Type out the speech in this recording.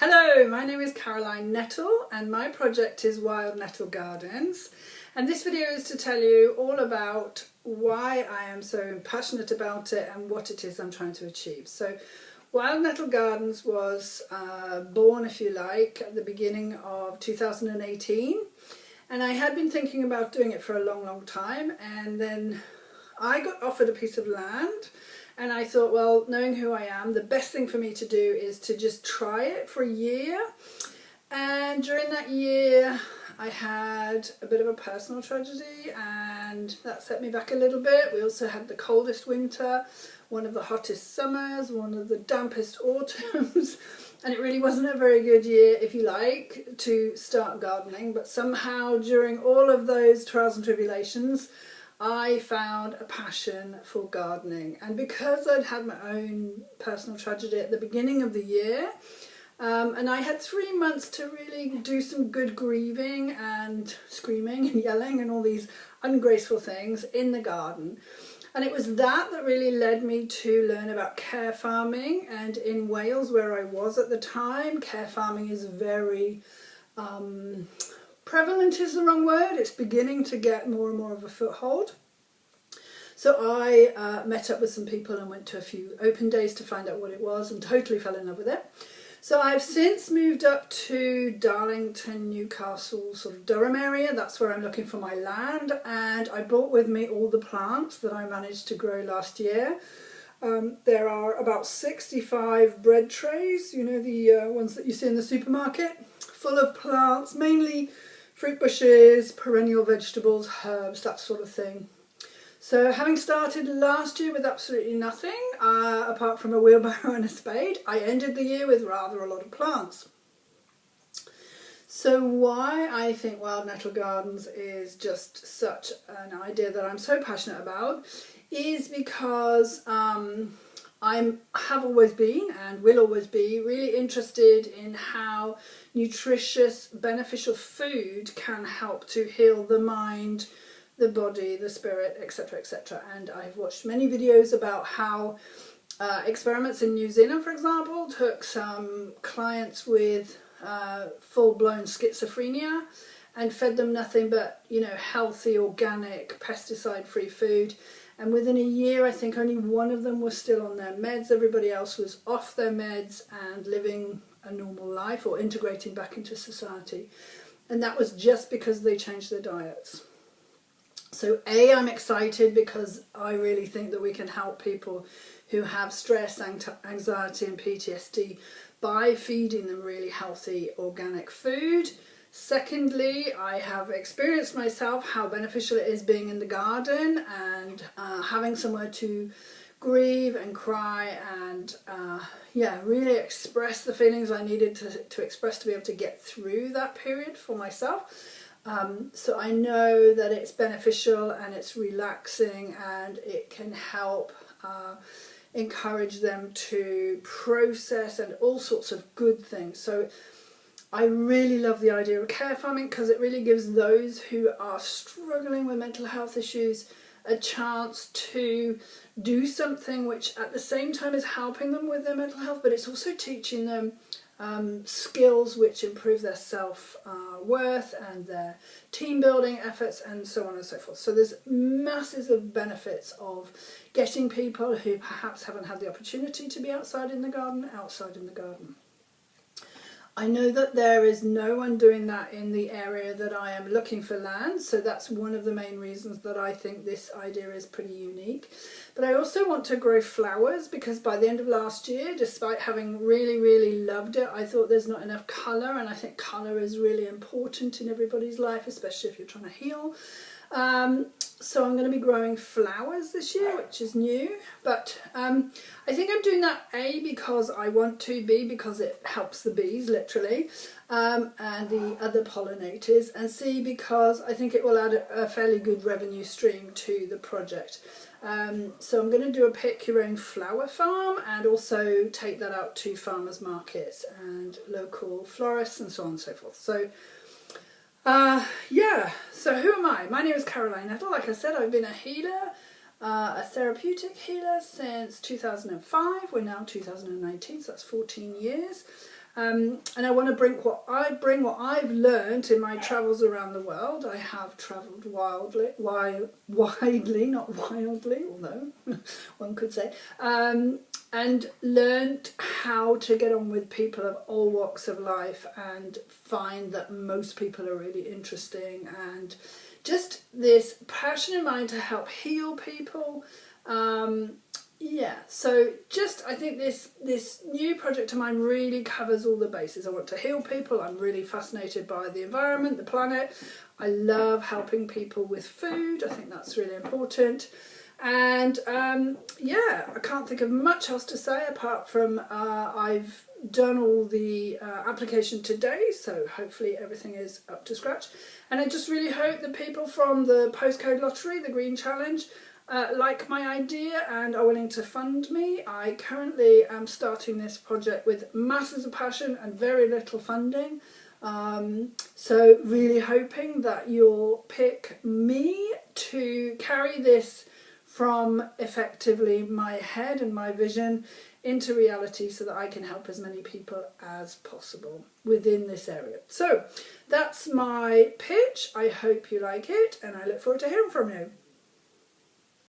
Hello, my name is Caroline Nettle and my project is Wild Nettle Gardens, and this video is to tell you all about why I am so passionate about it and what it is I'm trying to achieve. So Wild Nettle Gardens was born, if you like, at the beginning of 2018, and I had been thinking about doing it for a long time, and then I got offered a piece of land. And I thought, well, knowing who I am, the best thing for me to do is to just try it for a year. And during that year, I had a bit of a personal tragedy and that set me back a little bit. We also had the coldest winter, one of the hottest summers, one of the dampest autumns. And it really wasn't a very good year, if you like, to start gardening. But somehow during all of those trials and tribulations, I found a passion for gardening, and because I'd had my own personal tragedy at the beginning of the year, and I had 3 months to really do some good grieving and screaming and yelling and all these ungraceful things in the garden, and it was that really led me to learn about care farming. And in Wales, where I was at the time, care farming is very prevalent is the wrong word. It's beginning to get more and more of a foothold. So I met up with some people and went to a few open days to find out what it was and totally fell in love with it. So I've since moved up to Darlington, Newcastle, sort of Durham area. That's where I'm looking for my land, and I brought with me all the plants that I managed to grow last year. There are about 65 bread trays, you know, the ones that you see in the supermarket, full of plants, mainly fruit bushes, perennial vegetables, herbs, that sort of thing. So having started last year with absolutely nothing, apart from a wheelbarrow and a spade, I ended the year with rather a lot of plants. So why I think Wild Nettle Gardens is just such an idea that I'm so passionate about is because I have always been and will always be really interested in how nutritious, beneficial food can help to heal the mind, the body, the spirit, etc, etc. And I've watched many videos about how experiments in New Zealand, for example, took some clients with full-blown schizophrenia and fed them nothing but, you know, healthy, organic, pesticide-free food. And within a year, I think only one of them was still on their meds. Everybody else was off their meds and living a normal life or integrating back into society. And that was just because they changed their diets. So I'm excited because I really think that we can help people who have stress, anxiety and PTSD by feeding them really healthy organic food. Secondly, I have experienced myself how beneficial it is being in the garden and having somewhere to grieve and cry and really express the feelings I needed to express to be able to get through that period for myself. So I know that it's beneficial and it's relaxing and it can help encourage them to process and all sorts of good things. So I really love the idea of care farming because it really gives those who are struggling with mental health issues a chance to do something which at the same time is helping them with their mental health, but it's also teaching them skills which improve their self-worth and their team building efforts and so on and so forth. So there's masses of benefits of getting people who perhaps haven't had the opportunity to be outside in the garden. I know that there is no one doing that in the area that I am looking for land, so that's one of the main reasons that I think this idea is pretty unique. But I also want to grow flowers because by the end of last year, despite having really loved it, I thought there's not enough colour, and I think colour is really important in everybody's life, especially if you're trying to heal. So I'm going to be growing flowers this year, which is new, but I think I'm doing that because I want to, because it helps the bees literally and the other pollinators, and because I think it will add a fairly good revenue stream to the project. So I'm going to do a pick your own flower farm and also take that out to farmers markets and local florists and so on and so forth. So so who am I? My name is Caroline Nettle. Like I said, I've been a healer, a therapeutic healer since 2005. We're now 2019, so that's 14 years. And I want to bring what I've learned in my travels around the world. I have travelled widely, not wildly, although one could say, and learnt how to get on with people of all walks of life and find that most people are really interesting, and just this passion in mine to help heal people. Yeah, so just I think this new project of mine really covers all the bases. I want to heal people. I'm really fascinated by the environment, the planet. I love helping people with food. I think that's really important. And yeah, I can't think of much else to say apart from I've done all the application today, so hopefully everything is up to scratch. And I just really hope the people from the Postcode lottery, the Green Challenge, like my idea and are willing to fund me. I currently am starting this project with masses of passion and very little funding. So really hoping that you'll pick me to carry this from effectively my head and my vision into reality so that I can help as many people as possible within this area. So that's my pitch. I hope you like it and I look forward to hearing from you.